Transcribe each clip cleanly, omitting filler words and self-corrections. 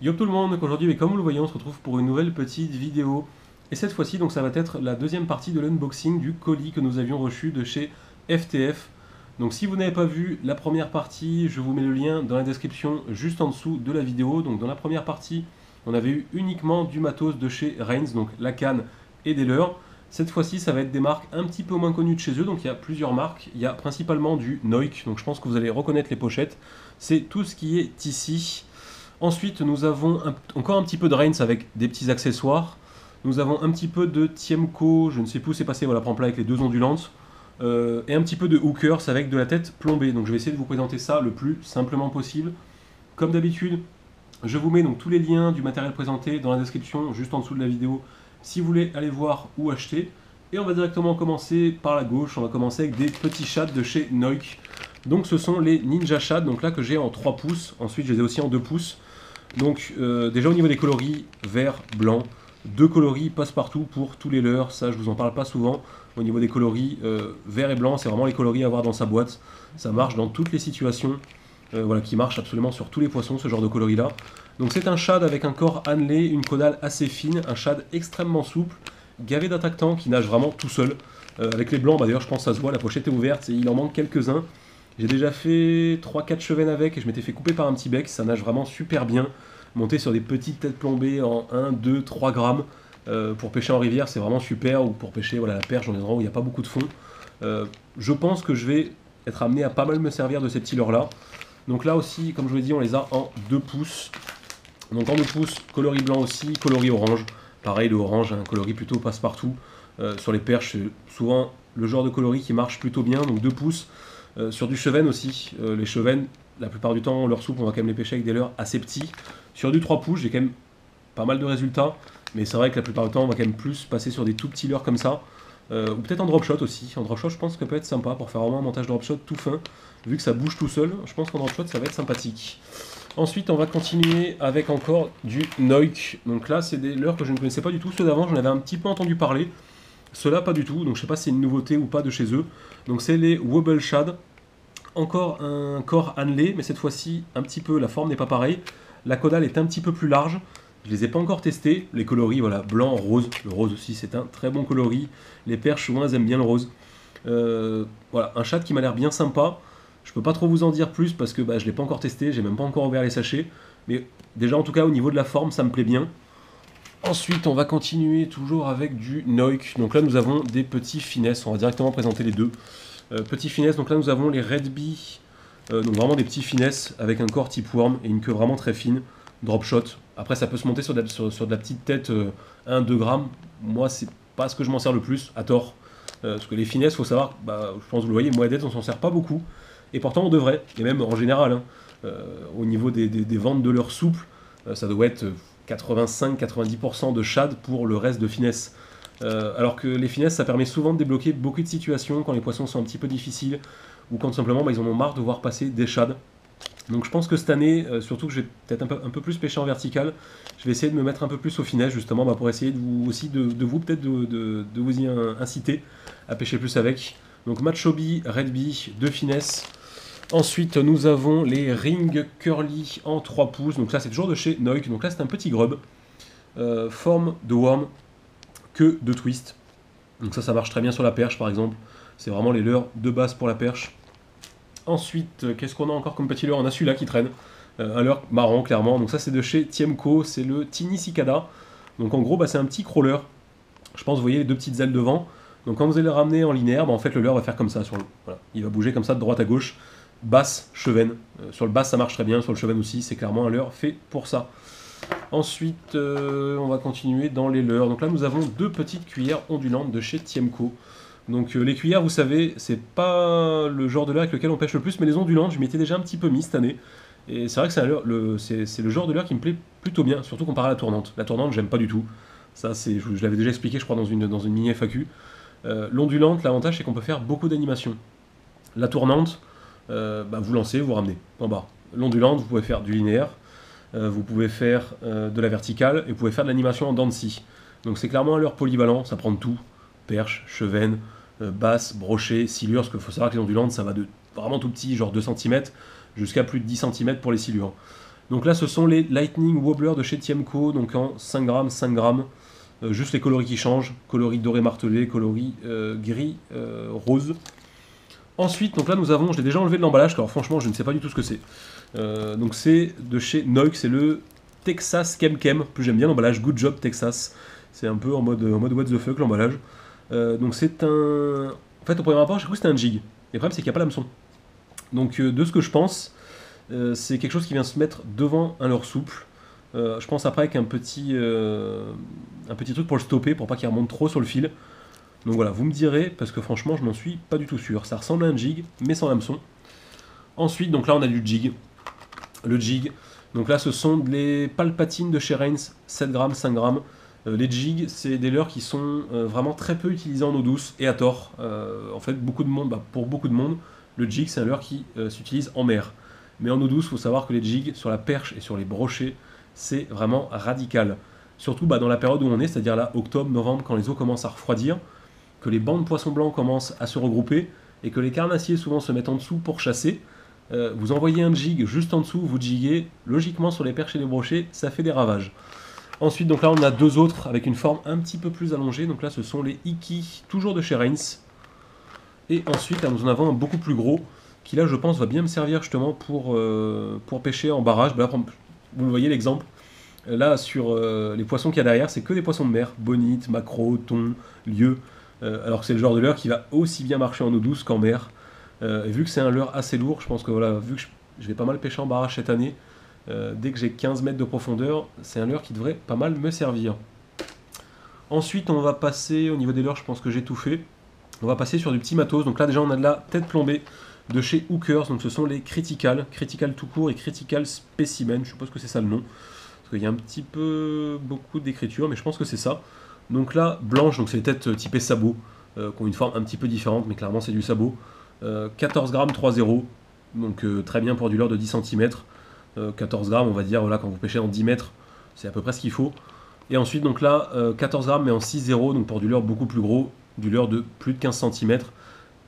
Yo tout le monde, donc aujourd'hui, mais comme vous le voyez, on se retrouve pour une nouvelle petite vidéo. Et cette fois-ci, donc ça va être la deuxième partie de l'unboxing du colis que nous avions reçu de chez FTF. Donc si vous n'avez pas vu la première partie, je vous mets le lien dans la description juste en dessous de la vidéo. Donc dans la première partie, on avait eu uniquement du matos de chez Reigns, donc la canne et des leurres. Cette fois-ci, ça va être des marques un petit peu moins connues de chez eux, donc il y a plusieurs marques. Il y a principalement du Noik, donc je pense que vous allez reconnaître les pochettes. C'est tout ce qui est ici. Ensuite, nous avons encore un petit peu de Reigns avec des petits accessoires. Nous avons un petit peu de Tiemco, je ne sais plus où c'est passé, voilà, par exemple avec les deux ondulantes. Et un petit peu de Hookers avec de la tête plombée. Donc je vais essayer de vous présenter ça le plus simplement possible. Comme d'habitude, je vous mets donc tous les liens du matériel présenté dans la description, juste en dessous de la vidéo, si vous voulez aller voir ou acheter. Et on va directement commencer par la gauche, on va commencer avec des petits shads de chez Noik. Donc ce sont les Ninja Shads, donc là que j'ai en 3 pouces, ensuite je les ai aussi en 2 pouces. Donc déjà au niveau des coloris, vert, blanc, deux coloris passe-partout pour tous les leurres, ça je vous en parle pas souvent. Au niveau des coloris, vert et blanc, c'est vraiment les coloris à avoir dans sa boîte. Ça marche dans toutes les situations, voilà, qui marche absolument sur tous les poissons, ce genre de coloris là. Donc c'est un shad avec un corps annelé, une caudale assez fine, un shad extrêmement souple, gavé d'attractants qui nage vraiment tout seul. Avec les blancs, bah, d'ailleurs je pense que ça se voit, la pochette est ouverte, et il en manque quelques-uns. J'ai déjà fait 3-4 chevennes avec et je m'étais fait couper par un petit bec, ça nage vraiment super bien. Monter sur des petites têtes plombées en 1, 2, 3 grammes pour pêcher en rivière, c'est vraiment super, ou pour pêcher voilà, la perche dans des endroits où il n'y a pas beaucoup de fond. Je pense que je vais être amené à pas mal me servir de ces petits leurres là. Donc là aussi, comme je vous l'ai dit, on les a en 2 pouces. Donc en 2 pouces, coloris blanc aussi, coloris orange. Pareil, le orange, un coloris plutôt passe-partout. Sur les perches, c'est souvent le genre de coloris qui marche plutôt bien, donc 2 pouces. Sur du chevenne aussi, les chevennes, la plupart du temps, leur soupe, on va quand même les pêcher avec des leurres assez petits. Sur du 3 pouces, j'ai quand même pas mal de résultats, mais c'est vrai que la plupart du temps, on va quand même plus passer sur des tout petits leurres comme ça. Ou peut-être en drop shot aussi. En drop shot, je pense que ça peut être sympa pour faire vraiment un montage drop shot tout fin. Vu que ça bouge tout seul, je pense qu'en drop shot, ça va être sympathique. Ensuite, on va continuer avec encore du Noik. Donc là, c'est des leurres que je ne connaissais pas du tout. Ceux d'avant, j'en avais un petit peu entendu parler. Ceux-là, pas du tout. Donc je sais pas si c'est une nouveauté ou pas de chez eux. Donc c'est les Wobble Shad. Encore un corps annelé, mais cette fois-ci, un petit peu, la forme n'est pas pareille. La caudale est un petit peu plus large. Je les ai pas encore testés. Les coloris, voilà, blanc, rose. Le rose aussi, c'est un très bon coloris. Les perches, souvent, elles aiment bien le rose. Voilà, un shad qui m'a l'air bien sympa. Je peux pas trop vous en dire plus parce que bah, je l'ai pas encore testé. J'ai même pas encore ouvert les sachets. Mais déjà, en tout cas, au niveau de la forme, ça me plaît bien. Ensuite, on va continuer toujours avec du Noik. Donc là, nous avons des petits finesses. On va directement présenter les deux. Petits finesses, donc là, nous avons les Red Bee. Donc vraiment des petits finesses avec un corps type worm et une queue vraiment très fine. Drop shot. Après, ça peut se monter sur de la petite tête 1-2 grammes. Moi, c'est pas ce que je m'en sers le plus, à tort. Parce que les finesses, faut savoir, bah, je pense que vous le voyez, moi, on s'en sert pas beaucoup. Et pourtant, on devrait. Et même en général, hein, au niveau des ventes de leur souple, ça doit être 85-90% de shad pour le reste de finesse. Alors que les finesses, ça permet souvent de débloquer beaucoup de situations quand les poissons sont un petit peu difficiles ou quand simplement bah, ils en ont marre de voir passer des shads. Donc je pense que cette année, surtout que je vais peut-être un peu plus pêcher en vertical, je vais essayer de me mettre un peu plus aux finesses justement bah, pour essayer de vous, aussi de vous peut-être de vous y inciter à pêcher plus avec. Donc Machobi, Red Bee, 2 finesses. Ensuite, nous avons les Ring Curly en 3 pouces. Donc là, c'est toujours de chez Noik. Donc là, c'est un petit grub. Forme de worm, queue de twist. Donc ça marche très bien sur la perche, par exemple. C'est vraiment les leurres de base pour la perche. Ensuite, qu'est-ce qu'on a encore comme petit leurre? On a celui-là qui traîne. Un leurre marron, clairement. Donc ça, c'est de chez Tiemco. C'est le Tiny Cicada. Donc en gros, bah, c'est un petit crawler. Je pense, vous voyez les deux petites ailes devant. Donc quand vous allez le ramener en linéaire, bah, en fait, le leurre va faire comme ça. Voilà. Il va bouger comme ça de droite à gauche. Basse, chevenne. Sur le basse, ça marche très bien. Sur le chevenne aussi, c'est clairement un leurre fait pour ça. Ensuite, on va continuer dans les leurres. Donc là, nous avons 2 petites cuillères ondulantes de chez Tiemco. Donc les cuillères, vous savez, c'est pas le genre de leurre avec lequel on pêche le plus, mais les ondulantes, je m'y étais déjà un petit peu mis cette année. Et c'est vrai que c'est le genre de leurre qui me plaît plutôt bien, surtout comparé à la tournante. La tournante, j'aime pas du tout. Ça, je l'avais déjà expliqué, je crois, dans une mini FAQ. L'ondulante, l'avantage, c'est qu'on peut faire beaucoup d'animations. La tournante, bah, vous lancez, vous ramenez en bas. L'ondulante, vous pouvez faire du linéaire. Vous pouvez faire de la verticale et vous pouvez faire de l'animation en dents de scie. Donc c'est clairement un leurre polyvalent, ça prend de tout. Perche, chevenne, basse, brochet, silure, parce qu'il faut savoir que les ondulantes ça va de vraiment tout petit, genre 2 cm, jusqu'à plus de 10 cm pour les silures. Donc là ce sont les Lightning Wobbler de chez Tiemco, donc en 5 grammes, 5 grammes. Juste les coloris qui changent, coloris doré martelé, coloris gris, rose. Ensuite, donc là nous avons, je l'ai déjà enlevé de l'emballage, car franchement je ne sais pas du tout ce que c'est. Donc c'est de chez Noik, c'est le Texas Kem Kem. Plus j'aime bien l'emballage, Good Job Texas. C'est un peu en mode what the fuck l'emballage. Donc c'est un... En fait au premier rapport j'ai cru que c'était un jig. Le problème c'est qu'il n'y a pas l'hameçon. Donc de ce que je pense, c'est quelque chose qui vient se mettre devant un leurre souple. Je pense après avec un petit truc pour le stopper, pour pas qu'il remonte trop sur le fil. Donc voilà, vous me direz, parce que franchement je n'en suis pas du tout sûr. Ça ressemble à un jig, mais sans l'hameçon. Ensuite, donc là on a du jig. Le jig, donc là ce sont les Palpatine de chez Reigns, 7 grammes, 5 grammes. Les jigs, c'est des leurres qui sont vraiment très peu utilisés en eau douce, et à tort. En fait, beaucoup de monde, pour beaucoup de monde, le jig c'est un leurre qui s'utilise en mer. Mais en eau douce, il faut savoir que les jigs, sur la perche et sur les brochets, c'est vraiment radical. Surtout dans la période où on est, c'est-à-dire là, octobre, novembre, quand les eaux commencent à refroidir, que les bancs de poissons blancs commencent à se regrouper, et que les carnassiers souvent se mettent en dessous pour chasser, vous envoyez un jig juste en dessous, vous jiguez, logiquement sur les perches et les brochets, ça fait des ravages. Ensuite, donc là on a deux autres avec une forme un petit peu plus allongée, donc là ce sont les Iki, toujours de chez Reigns. Et ensuite, là, nous en avons un beaucoup plus gros, qui là je pense va bien me servir justement pour pêcher en barrage. Là, vous voyez l'exemple, là sur les poissons qu'il y a derrière, c'est que des poissons de mer, bonite, maquereau, thon, lieu, alors que c'est le genre de leurre qui va aussi bien marcher en eau douce qu'en mer. Et vu que c'est un leurre assez lourd, je pense que voilà, vu que je vais pas mal pêcher en barrage cette année, dès que j'ai 15 mètres de profondeur, c'est un leurre qui devrait pas mal me servir. Ensuite, on va passer, au niveau des leurres, je pense que j'ai tout fait. On va passer sur du petit matos. Donc là, déjà, on a de la tête plombée de chez Hookers. Donc ce sont les Critical tout court et Critical Specimen. Je suppose que c'est ça le nom. Parce qu'il y a un petit peu beaucoup d'écriture, mais je pense que c'est ça. Donc là, blanche, donc c'est les têtes typées sabot, qui ont une forme un petit peu différente, mais clairement c'est du sabot. 14 grammes 3,0. Donc très bien pour du leurre de 10 cm. 14 grammes, on va dire, voilà, quand vous pêchez en 10 mètres, c'est à peu près ce qu'il faut. Et ensuite, donc là, 14 grammes, mais en 6,0, donc pour du leurre beaucoup plus gros, du leurre de plus de 15 cm.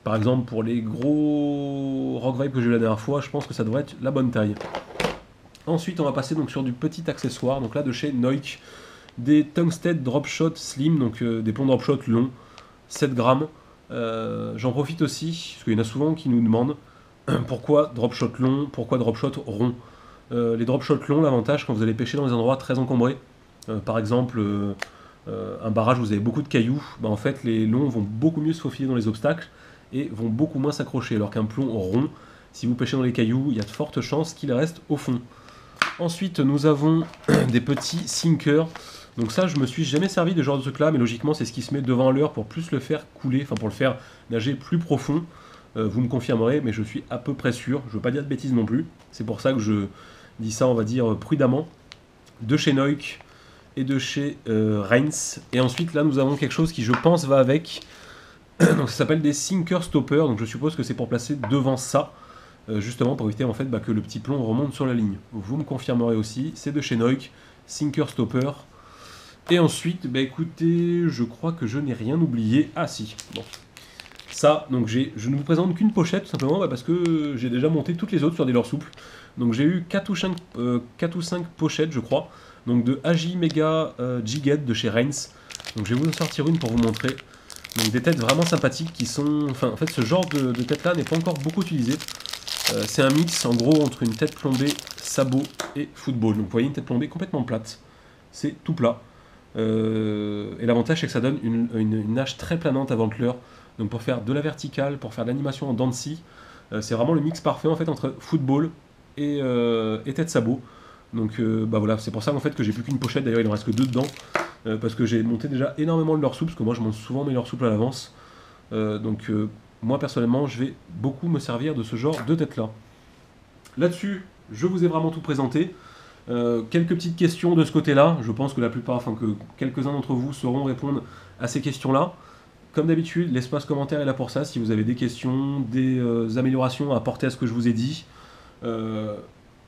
Par exemple, pour les gros Rock Vibe que j'ai eu la dernière fois, je pense que ça devrait être la bonne taille. Ensuite, on va passer donc sur du petit accessoire, donc là de chez Noik, des Tungsten Drop Shot Slim, donc des plombs drop shot longs, 7 grammes. J'en profite aussi, parce qu'il y en a souvent qui nous demandent pourquoi drop shot long, pourquoi drop shot rond. Les drop shots longs, l'avantage quand vous allez pêcher dans des endroits très encombrés, par exemple un barrage où vous avez beaucoup de cailloux, en fait les longs vont beaucoup mieux se faufiler dans les obstacles et vont beaucoup moins s'accrocher, alors qu'un plomb rond, si vous pêchez dans les cailloux, il y a de fortes chances qu'il reste au fond. Ensuite nous avons des petits sinkers. Donc ça, je me suis jamais servi de ce genre de truc là, mais logiquement c'est ce qui se met devant leurre pour plus le faire couler, enfin pour le faire nager plus profond. Vous me confirmerez, mais je suis à peu près sûr, je veux pas dire de bêtises non plus, c'est pour ça que je dis ça, on va dire, prudemment. De chez Noik et de chez Reigns. Et ensuite là nous avons quelque chose qui je pense va avec, donc ça s'appelle des Sinker Stoppers, donc je suppose que c'est pour placer devant ça, justement pour éviter en fait que le petit plomb remonte sur la ligne. Vous me confirmerez aussi, c'est de chez Noik, Sinker Stopper. Et ensuite, écoutez, je crois que je n'ai rien oublié. Ah si, bon. Ça, donc je ne vous présente qu'une pochette, tout simplement, parce que j'ai déjà monté toutes les autres sur des leurres souples. Donc j'ai eu 4 ou 5 pochettes, je crois. Donc de AJ Mega Jighead de chez Reigns. Donc je vais vous en sortir une pour vous montrer. Donc des têtes vraiment sympathiques qui sont... Enfin, en fait, ce genre de tête-là n'est pas encore beaucoup utilisé. C'est un mix, en gros, entre une tête plombée, sabot et football. Donc vous voyez une tête plombée complètement plate. C'est tout plat. Et l'avantage c'est que ça donne une nage très planante avant le leurre, donc pour faire de la verticale, pour faire de l'animation en dents de scie, c'est vraiment le mix parfait en fait entre football et tête sabot. Donc voilà, c'est pour ça en fait que j'ai plus qu'une pochette, d'ailleurs il en reste que 2 dedans, parce que j'ai monté déjà énormément de leurres souples, parce que moi je monte souvent mes leurres souples à l'avance. Moi personnellement je vais beaucoup me servir de ce genre de tête là. Là-dessus je vous ai vraiment tout présenté. Quelques petites questions de ce côté-là. Je pense que la plupart, enfin que quelques-uns d'entre vous sauront répondre à ces questions-là. Comme d'habitude, l'espace commentaire est là pour ça. Si vous avez des questions, des améliorations à apporter à ce que je vous ai dit. Le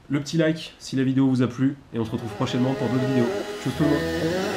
petit like si la vidéo vous a plu. Et on se retrouve prochainement pour d'autres vidéos. Tchuss tout le monde.